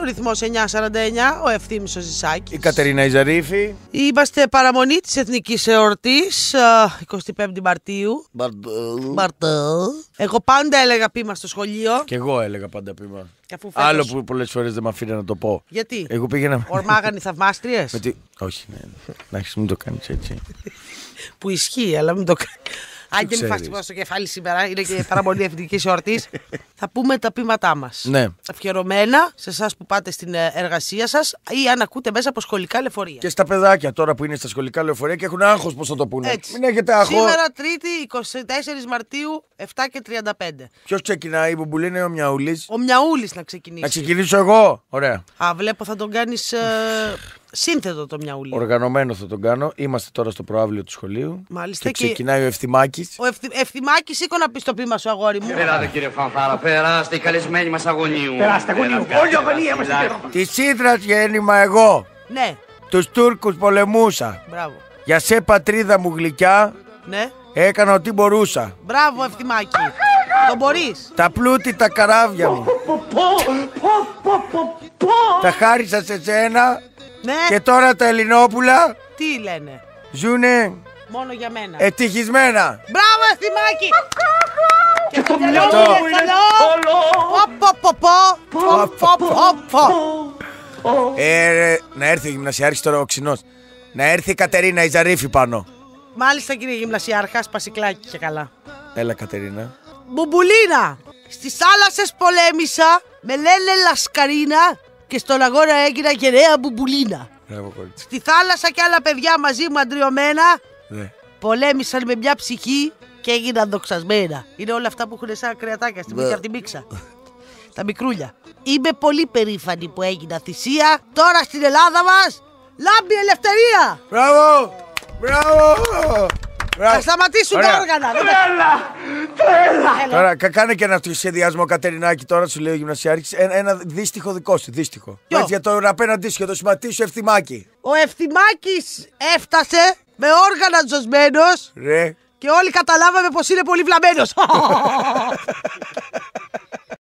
Ο ρυθμός 949, ο Ευθύμης ο Ζησάκης. Η Κατερίνα Ιζαρίφη. Είμαστε παραμονή της Εθνικής Εορτής, 25η Μαρτίου. Μαρτίου. Εγώ πάντα έλεγα πείμα στο σχολείο. Και εγώ έλεγα πάντα πείμα. Φέτος... Άλλο που πολλές φορές δεν με αφήνε να το πω. Γιατί? Εγώ πήγαινα. Ορμάγαν οι θαυμάστριες. Όχι, ναι. Εντάξει, μην το κάνεις έτσι. Που ισχύει, αλλά μην το κάνει. Αν και μην φας τίποτα στο κεφάλι σήμερα, είναι και παραμονή Εθνικής Εορτής. Θα πούμε τα πείματά μας. Ναι. Αφιερωμένα σε εσάς που πάτε στην εργασία σας ή αν ακούτε μέσα από σχολικά λεωφορεία. Και στα παιδάκια τώρα που είναι στα σχολικά λεωφορεία και έχουν άγχος, πώς θα το πούνε. Έτσι. Μην έχετε άγχος. Σήμερα Τρίτη 24 Μαρτίου 7:35. Ποιος ξεκινάει, η Μπουμπουλίνα ή ο Μιαούλης? Ο Μιαούλης να ξεκινήσει. Να ξεκινήσω εγώ. Ωραία. Βλέπω θα τον κάνεις σύνθετο το Μιαούλη. Οργανωμένο θα τον κάνω. Είμαστε τώρα στο προαύλιο του σχολείου. Μάλιστα. Και ξεκινάει ο Ευθυμάκης. Ο Ευθυμάκης, σήκω να πεις το πείμα σου, αγόρι μου. Περάτε κύριε Φανφάρα, περάστε οι καλεσμένοι μας αγωνίου. Περάστε αγωνίου, όλοι αγωνία μας. Τη Σύντρας γέννημα εγώ. Ναι, Τους Τούρκους πολεμούσα. μπράβο. Για σε πατρίδα μου γλυκιά Ναι, έκανα ό,τι μπορούσα. μπράβο Ευθυμάκη. Το μπορείς. Τα πλούτη τα καράβια μου τα χάρισα σε σένα. Ναι, Και τώρα τα Ελληνόπουλα τι λένε. ζουνε Μόνο για μένα. ευτυχισμένα. Μπράβο Ευθυμάκη. Και το μυαλό μυαλό μου μου είναι είναι Να έρθει ο γυμνασιάρχης τώρα ο ξινός. Να έρθει η Κατερίνα Ιζαρίφη πάνω. Μάλιστα κύριε Γυμνασιάρχα, σπασικλάκι και καλά. Έλα Κατερίνα. Μπουμπουλίνα, στις θάλασσες πολέμησα, με λένε Λασκαρίνα και στον αγώνα έγινα γενναία Μπουμπουλίνα. Μπράβο κορίτσι. Στη θάλασσα και άλλα παιδιά μαζί μου αντριωμένα Ναι. πολέμησαν με μια ψυχή και έγιναν δοξασμένα. Είναι όλα αυτά που έχουν σαν κρεατάκια στη μύχια από τη μίξα. Τα μικρούλια. Είμαι πολύ περήφανη που έγινα θυσία. Τώρα στην Ελλάδα μας λάμπει ελευθερία. Μπράβο! Μπράβο! Θα σταματήσουν τα όργανα. Τώρα κάνε και ένα αυτοσχεδιασμό Κατερινάκη τώρα, σου λέει ο γυμνασιάρχης. Ένα δύστιχο δικό σου, δύστιχο. Ποιο? Έτσι, για το απέναντί σου, για το σηματί σου Ευθυμάκη. Ο Ευθυμάκης έφτασε με όργανα τζωσμένος Ρε. και όλοι καταλάβαμε πως είναι πολύ βλαμμένος.